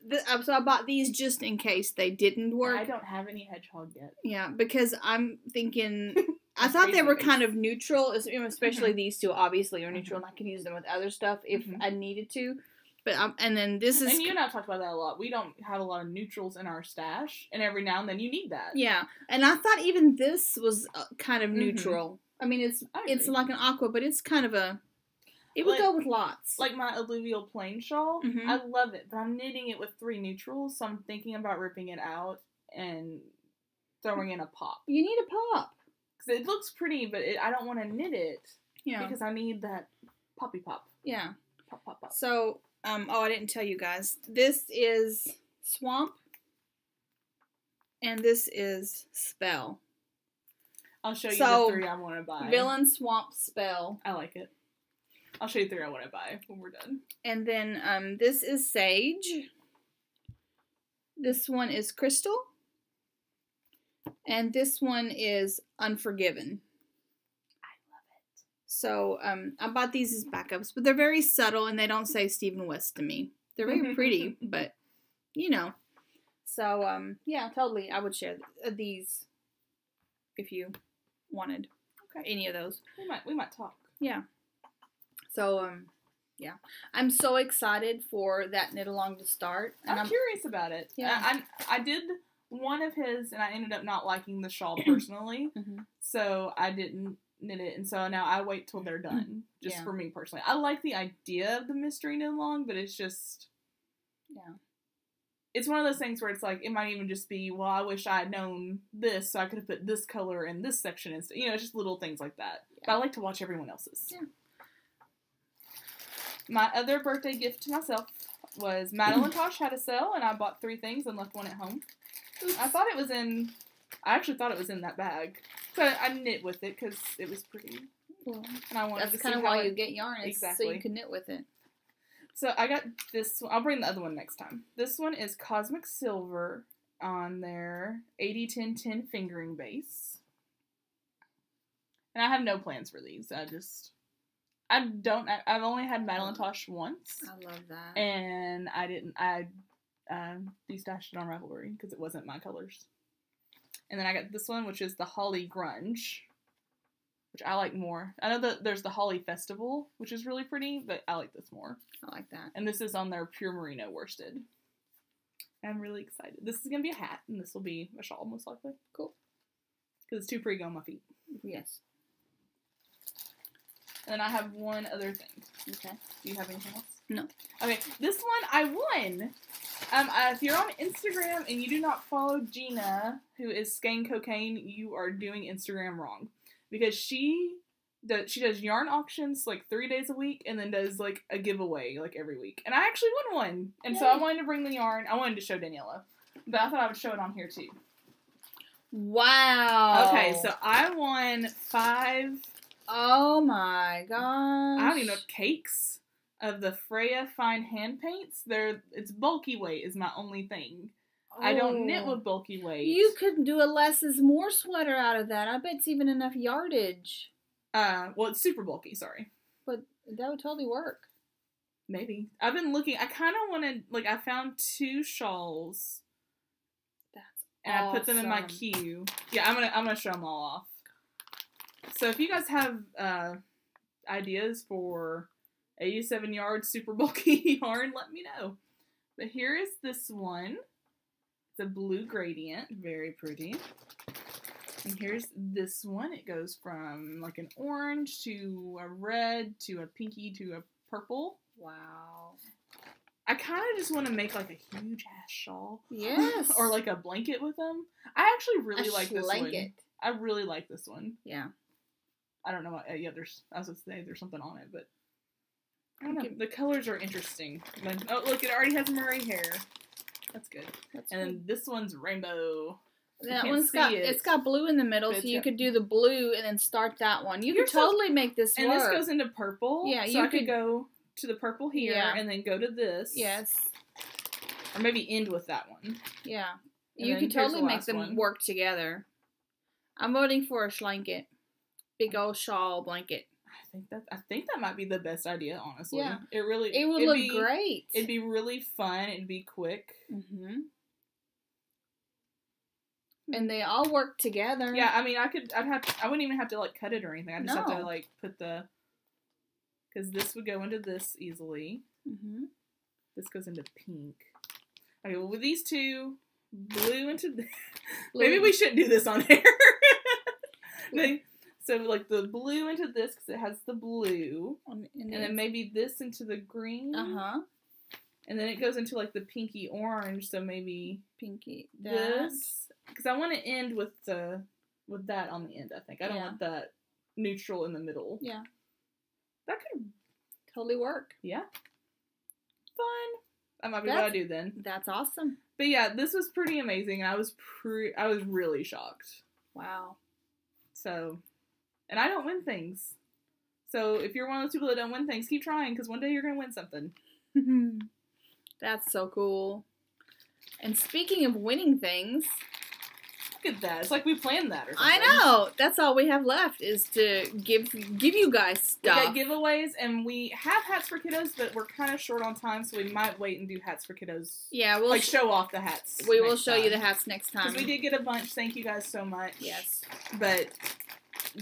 A: so I bought these just in case they didn't work.
B: I don't have any hedgehog yet.
A: Yeah, because I'm thinking... I thought they were kind of neutral, especially
B: Mm-hmm.
A: these 2 obviously are neutral, and I could use them with other stuff if I needed to. But and then this is...
B: And you and I talked about that a lot. We don't have a lot of neutrals in our stash, and every now and then you need that.
A: Yeah, and I thought even this was kind of neutral. I mean, it's like an aqua, but it's kind of a... It would go with lots.
B: Like my alluvial plain shawl,
A: Mhm.
B: I love it, but I'm knitting it with 3 neutrals, so I'm thinking about ripping it out and throwing in a pop.
A: You need a pop.
B: Because it looks pretty, but I don't want to knit it.
A: Yeah.
B: Because I need that poppy pop.
A: Yeah.
B: Pop, pop, pop.
A: So, I didn't tell you guys. This is Swamp. And this is Spell.
B: I'll show you the 3 I want to buy.
A: Villain, Swamp, Spell.
B: I like it. I'll show you 3 I want to buy when we're done.
A: And then this is Sage. This one is Crystal. And this one is Unforgiven.
B: I love it.
A: So I bought these as backups, but they're very subtle and they don't say Stephen West to me. They're very pretty, but, you know. So, yeah, totally. I would share these if you wanted any of those.
B: We might talk.
A: Yeah. So, yeah. I'm so excited for that knit along to start. And
B: I'm curious about it.
A: Yeah.
B: I did one of his, and I ended up not liking the shawl personally. So I didn't knit it, and so now I wait till they're done. Just for me personally. I like the idea of the mystery knit along, but it's just...
A: Yeah.
B: It's one of those things where it's like, it might even just be, well, I wish I had known this, so I could have put this color in this section instead. You know, it's just little things like that. Yeah. But I like to watch everyone else's.
A: Yeah.
B: My other birthday gift to myself was Madeline Tosh had a sale, and I bought 3 things and left one at home. Oops. I actually thought it was in that bag. So I knit with it because it was pretty. Cool. And I wanted
A: That's kind of why you get yarn, exactly. So you can knit with it.
B: So I got this one. I'll bring the other one next time. This one is Cosmic Silver on their 80-10-10 fingering base. And I have no plans for these. I've only had Madeline Tosh once.
A: I love that.
B: And I destashed it on Ravelry because it wasn't my colors. And then I got this one, which is the Holly Grunge, which I like more. I know that there's the Holly Festival, which is really pretty, but I like this more.
A: I like that.
B: And this is on their Pure Merino worsted. I'm really excited. This is going to be a hat, and this will be a shawl, most likely. Cool. Because it's too pretty on my feet.
A: Yes.
B: And then I have one other thing.
A: Okay.
B: Do you have anything else?
A: No.
B: Okay, this one I won. If you're on Instagram and you do not follow Gina, who is Skein Cocaine, you are doing Instagram wrong. Because she does yarn auctions like 3 days a week and then does like a giveaway like every week. And I actually won one. And so I wanted to bring the yarn. I wanted to show Daniela. But I thought I would show it on here too.
A: Wow.
B: Okay, so I won 5.
A: Oh my gosh.
B: I don't even know, cakes of the Freya Fine Hand Paints. It's bulky weight is my only thing. Oh. I don't knit with bulky weight.
A: You could do a less is more sweater out of that. I bet it's even enough yardage.
B: Well, it's super bulky, sorry.
A: But that would totally work.
B: Maybe. I've been looking, I kind of wanted, like, I found 2 shawls.
A: That's
B: and awesome. I put them in my queue. Yeah, I'm gonna show them all off. So if you guys have ideas for 87 yard super bulky yarn, let me know. But here is this one. It's a blue gradient, very pretty. And here's this one. It goes from like an orange to a red to a pinky to a purple.
A: Wow.
B: I kind of just want to make like a huge ass shawl.
A: Yes.
B: Or like a blanket with them. I actually really like this one.
A: Blanket.
B: I really like this one.
A: Yeah.
B: I don't know what, I was going to say there's something on it, but I don't know. The colors are interesting. Oh, look, it already has Murray hair. That's good. And then this one's rainbow.
A: That one's got blue in the middle, so you could do the blue and then start that one. You could totally make this work.
B: And this goes into purple.
A: Yeah,
B: so I could go to the purple here and then go to this.
A: Yes.
B: Or maybe end with that one.
A: Yeah. You could totally make them work together. I'm voting for a blanket. Big old shawl blanket.
B: I think that might be the best idea, honestly.
A: Yeah.
B: It
A: would look great.
B: It'd be really fun. It'd be quick.
A: Mm-hmm. And they all work together.
B: Yeah, I mean, I wouldn't even have to like cut it or anything. I just have to like put because this would go into this easily.
A: Mm-hmm.
B: This goes into pink. Okay, well with these two, blue into this. Maybe we shouldn't do this on air. So, like, the blue into this, because it has the blue. And then maybe this into the green.
A: Uh-huh.
B: And then it goes into, like, the pinky orange, so maybe...
A: Pinky.
B: This. Because I want to end with that on the end, I think. I don't want that neutral in the middle.
A: Yeah.
B: That could...
A: totally work.
B: Yeah. Fun. That might be what I do then.
A: That's awesome.
B: But yeah, this was pretty amazing, and I was really shocked.
A: Wow.
B: So... And I don't win things. So if you're one of those people that don't win things, keep trying, because one day you're going to win something.
A: That's so cool. And speaking of winning things,
B: Look at that. It's like we planned that or something.
A: I know. That's all we have left is to give you guys stuff.
B: We got giveaways, and we have hats for kiddos, but we're kind of short on time, so we might wait and do hats for kiddos.
A: Yeah, we'll
B: show off the hats.
A: We will show you the hats next time.
B: Because we did get a bunch. Thank you guys so much.
A: Yes.
B: But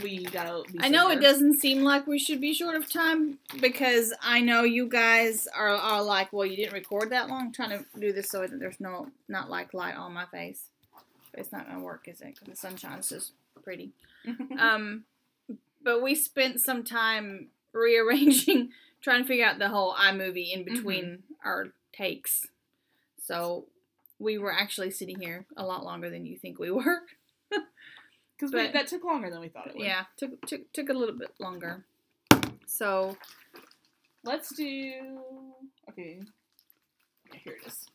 B: we gotta be
A: I know
B: sooner.
A: it doesn't seem like we should be short of time because I know you guys are like, well, you didn't record that long. I'm trying to do this so that there's not like light on my face. But it's not gonna work, is it? Because the sunshine's just pretty. But we spent some time rearranging, trying to figure out the whole iMovie in between our takes. So we were actually sitting here a lot longer than you think we were.
B: Because that took longer than we thought it would.
A: Yeah, took a little bit longer. So
B: let's do. Okay, here it is.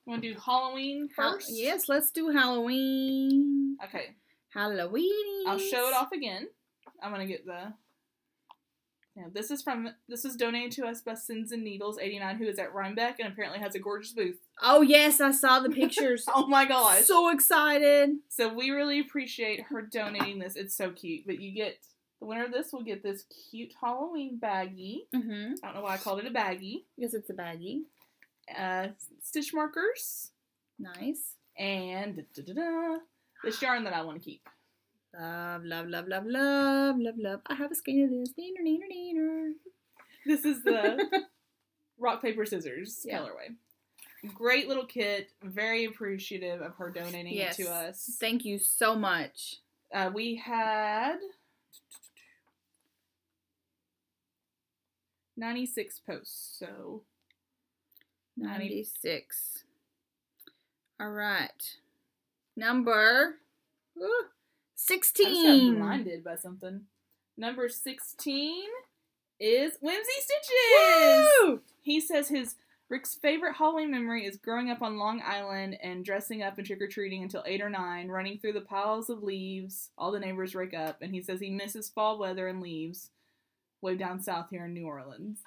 B: You want to do Halloween first?
A: Yes, let's do Halloween.
B: Okay.
A: Halloween.
B: I'll show it off again. I'm gonna get the. Yeah, this is donated to us by Sins and Needles 89, who is at Rhinebeck and apparently has a gorgeous booth.
A: Oh yes, I saw the pictures.
B: Oh my gosh,
A: so excited!
B: So we really appreciate her donating this. It's so cute. But the winner of this will get this cute Halloween baggie. I don't know why I called it a baggie.
A: Because it's a baggie.
B: Stitch markers.
A: Nice.
B: And this yarn that I want to keep.
A: Love, love, love, love, love, love, love. I have a skein of this. Neener, neener, neener.
B: This is the rock, paper, scissors colorway. Great little kit. Very appreciative of her donating it to us.
A: Thank you so much.
B: We had 96 posts, so
A: 96. All right. Number 16.
B: I just got blinded by something. Number 16 is Whimsy Stitches.
A: Woo!
B: He says Rick's favorite Halloween memory is growing up on Long Island and dressing up and trick-or-treating until 8 or 9, running through the piles of leaves all the neighbors rake up, and he says he misses fall weather and leaves way down south here in New Orleans.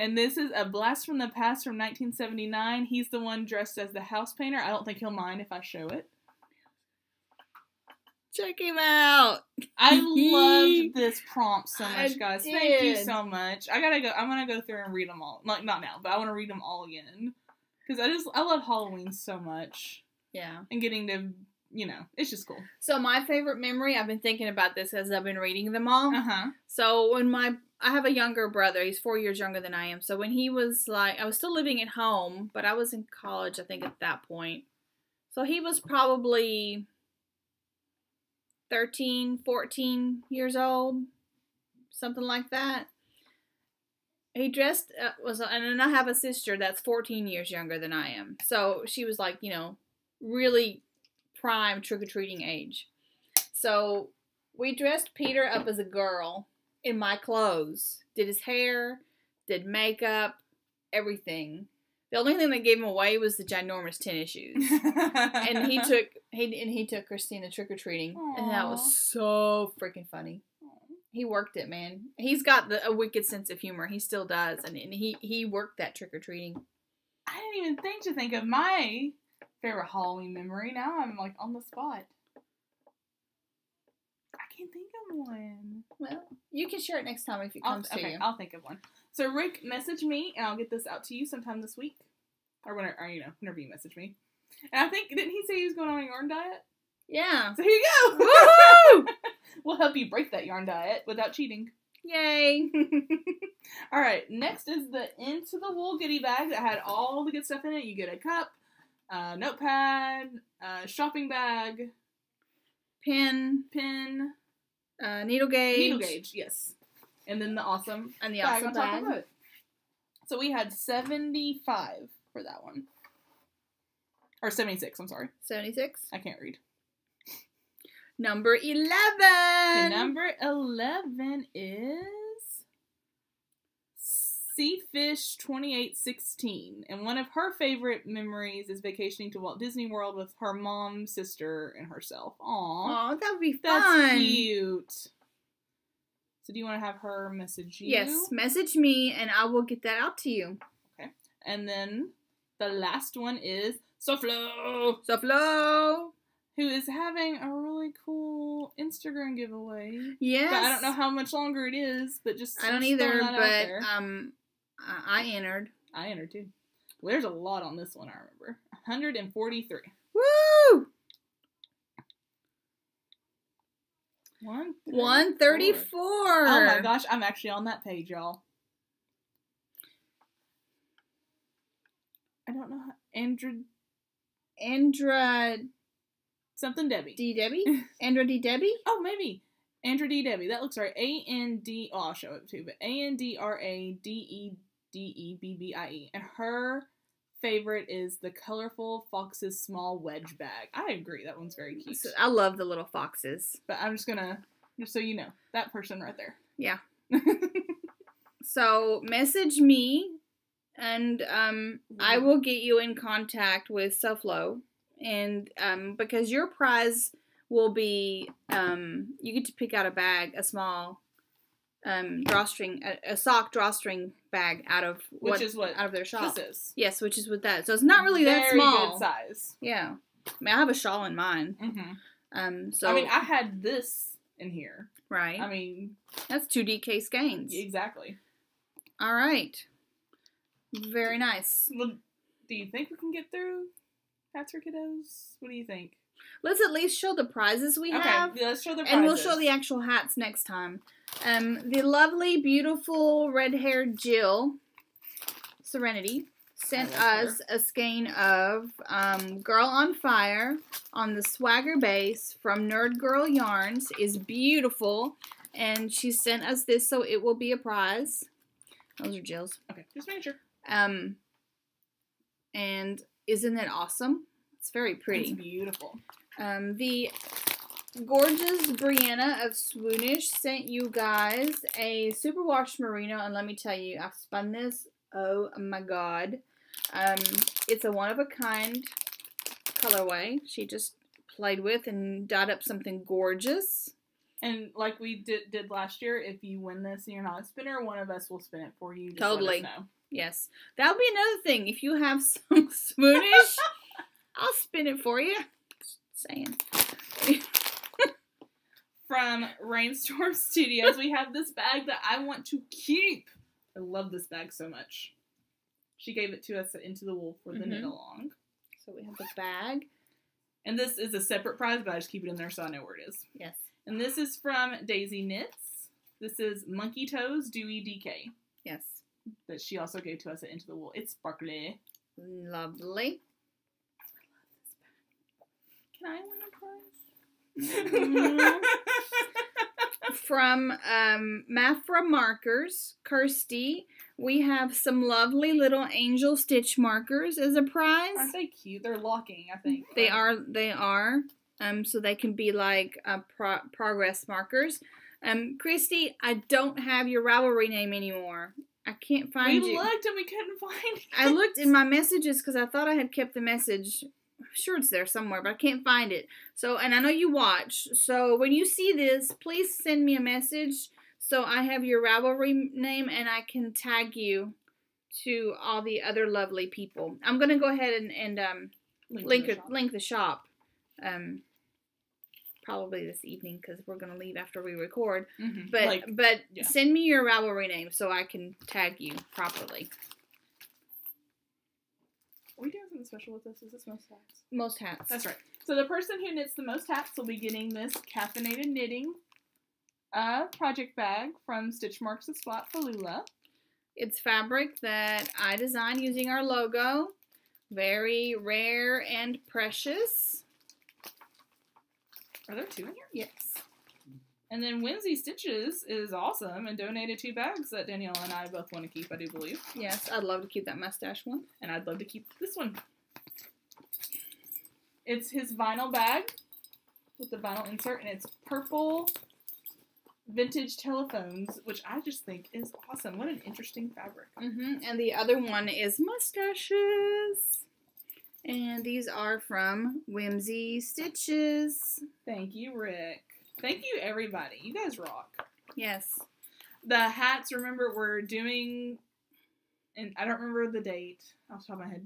B: And this is a blast from the past from 1979. He's the one dressed as the house painter. I don't think he'll mind if I show it.
A: Check him out.
B: I loved this prompt so much, guys.
A: did.
B: Thank you so much. I'm gonna go through and read them all. Like, not now, but I want to read them all again. Because I love Halloween so much.
A: Yeah.
B: And getting to, it's just cool.
A: So my favorite memory, I've been thinking about this as I've been reading them all. So when I have a younger brother. He's 4 years younger than I am. So when he was I was still living at home, but I was in college, I think, at that point. So he was probably 13, 14 years old, something like that. He dressed, and then I have a sister that's 14 years younger than I am. So she was really prime trick-or-treating age. So we dressed Peter up as a girl in my clothes, did his hair, did makeup, everything. The only thing that gave him away was the ginormous tennis shoes. And he took Christina trick-or-treating. And that was so freaking funny. He worked it, man. He's got a wicked sense of humor. He still does. And he worked that trick-or-treating.
B: I didn't even think of my favorite Halloween memory. Now I'm on the spot. I can't think of one.
A: Well, you can share it next time if it comes to you.
B: I'll think of one. So Rick, message me and I'll get this out to you sometime this week. Or whenever you message me. And I think, didn't he say he was going on a yarn diet?
A: Yeah.
B: So here you go.
A: Woohoo!
B: We'll help you break that yarn diet without cheating.
A: Yay.
B: Alright, next is the Into the Wool goodie bag that had all the good stuff in it. You get a cup, notepad, shopping bag,
A: Pin, needle gauge.
B: Yes. And then the awesome
A: And the
B: bag
A: awesome
B: on top
A: bag.
B: of it. So we had 75 for that one. Or 76, I'm sorry.
A: 76.
B: I can't read.
A: Number 11.
B: Okay, number 11 is Seafish 2816. And one of her favorite memories is vacationing to Walt Disney World with her mom, sister, and herself. Aww.
A: Aw, that would be fun.
B: That's cute. So do you want to have her message you?
A: Yes, message me and I will get that out to you.
B: Okay. And then the last one is Soflo.
A: Soflo.
B: who is having a really cool Instagram giveaway.
A: Yes.
B: But I don't know how much longer it is, but
A: I don't
B: just
A: either,
B: throwing that out there.
A: but I entered.
B: I entered too. Well, there's a lot on this one, I remember. 143.
A: Woo!
B: 134.
A: 134.
B: Oh my gosh, I'm actually on that page, y'all. I don't know how.
A: Andra
B: Something Debbie.
A: D. Debbie? Andra D. Debbie?
B: Oh, maybe. Andra D. Debbie. That looks right. A-N-D... Oh, I'll show it too. But A-N-D-R-A-D-E-B-B-I-E. And her favorite is the colorful Fox's small wedge bag. I agree. That one's very cute.
A: I love the little foxes.
B: But I'm just gonna... Just so you know. That person right there.
A: Yeah. So, message me, and I will get you in contact with SoFlo. And because your prize will be, you get to pick out a bag, a small drawstring, a sock drawstring bag out of
B: Which is what
A: out of their shop.
B: this is.
A: Yes, which is with that. So it's not really that small.
B: Very good size.
A: Yeah, I mean, I have a shawl in mine.
B: Mm-hmm.
A: So
B: I mean, I had this in here.
A: right.
B: I mean,
A: that's 2 DK skeins.
B: exactly.
A: All right. Very nice.
B: Well, do you think we can get through Hats for Kiddos? What do you think?
A: Let's at least show the prizes we have.
B: Okay, let's show the prizes.
A: And we'll show the actual hats next time. The lovely, beautiful, red-haired Jill Serenity sent us a skein of Girl on Fire on the Swagger base from Nerd Girl Yarns. Is beautiful. And she sent us this, so it will be a prize. Those are Jill's.
B: Okay, just make sure.
A: And isn't it awesome? It's very pretty.
B: It's beautiful.
A: The gorgeous Brianna of Swoonish sent you guys a superwash merino, and let me tell you, I've spun this. Oh my god. It's a one-of-a-kind colorway she just played with and dyed up something gorgeous.
B: And like we did last year, if you win this and you're not a spinner, one of us will spin it for you. Just
A: Totally.
B: Let us know.
A: Yes. That'll be another thing. If you have some Swoonish, I'll spin it for you. Just saying.
B: From Rainstorm Studios, we have this bag that I want to keep. I love this bag so much. She gave it to us at Into the Wool for the knit along.
A: So we have the bag.
B: And this is a separate prize, but I just keep it in there so I know where it is.
A: Yes.
B: And this is from Daisy Knits. This is Monkey Toes Dewy DK.
A: Yes.
B: That she also gave to us at Into the Wool. It's sparkly.
A: Lovely.
B: Can I win a prize?
A: From Mafra Markers, Kirsty, we have some lovely little angel stitch markers as a prize.
B: Aren't they cute? They're locking, I think.
A: They are. So they can be like progress markers. Christy, I don't have your Ravelry name anymore. I can't find you.
B: We looked and we couldn't find it.
A: I looked in my messages because I thought I had kept the message. I'm sure it's there somewhere, but I can't find it. So, and I know you watch. So when you see this, please send me a message so I have your Ravelry name and I can tag you to all the other lovely people. I'm gonna go ahead and link the shop. Probably this evening because we're gonna leave after we record.
B: Mm-hmm.
A: But send me your Ravelry name so I can tag you properly.
B: Are we doing something special with this? Is this most hats?
A: Most hats.
B: That's right. So the person who knits the most hats will be getting this caffeinated knitting project bag from Stitch Marks the Spot for Lula.
A: It's fabric that I designed using our logo. Very rare and precious.
B: Are there 2 in here?
A: Yes.
B: And then Whimsy Stitches is awesome and donated 2 bags that Danielle and I both want to keep, I do believe.
A: Yes, I'd love to keep that mustache one.
B: And I'd love to keep this one. It's his vinyl bag with the vinyl insert, and it's purple vintage telephones, which I just think is awesome. What an interesting fabric.
A: And the other one is mustaches. And these are from Whimsy Stitches.
B: Thank you, Rick. Thank you, everybody. You guys rock.
A: Yes.
B: The hats, remember, we're doing, and I don't remember the date off the top of my head.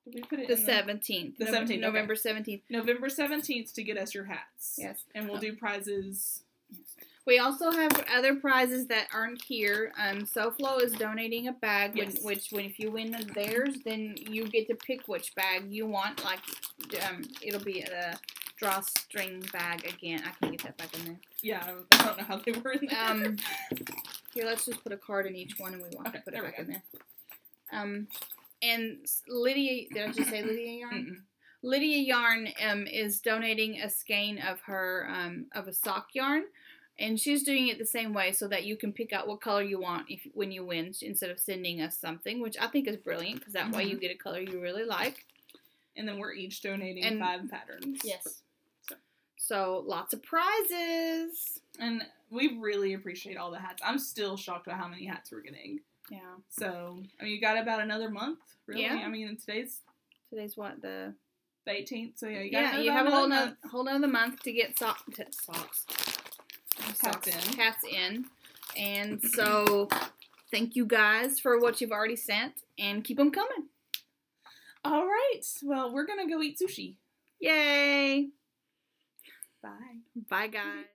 B: Did we put it
A: The
B: in
A: 17th.
B: The 17th,
A: November 17th.
B: November 17th to get us your hats.
A: Yes.
B: And we'll do prizes.
A: We also have other prizes that aren't here. SoFlo is donating a bag,
B: Yes.
A: which if you win theirs, then you get to pick which bag you want. Like, it'll be a drawstring bag again. I can't get that back in there.
B: Yeah, I don't know how they were in there.
A: Here, let's just put a card in each one, and we won't have to put it
B: there we
A: back in there. And Lydia, did I just say Lydia Yarn?
B: Mm-mm.
A: Lydia Yarn is donating a skein of her of a sock yarn. And she's doing it the same way so that you can pick out what color you want when you win instead of sending us something, which I think is brilliant because that way you get a color you really like.
B: And then we're each donating 5 patterns.
A: Yes. So lots of prizes.
B: And we really appreciate all the hats. I'm still shocked by how many hats we're getting.
A: Yeah.
B: So, I mean, you got about another month, really.
A: Yeah.
B: I mean, today's
A: what, the
B: 18th, so yeah,
A: you have a whole nother month to get socks. Hats in. And so, thank you guys for what you've already sent, and keep them coming.
B: All right. Well, we're going to go eat sushi.
A: Yay!
B: Bye.
A: Bye, guys.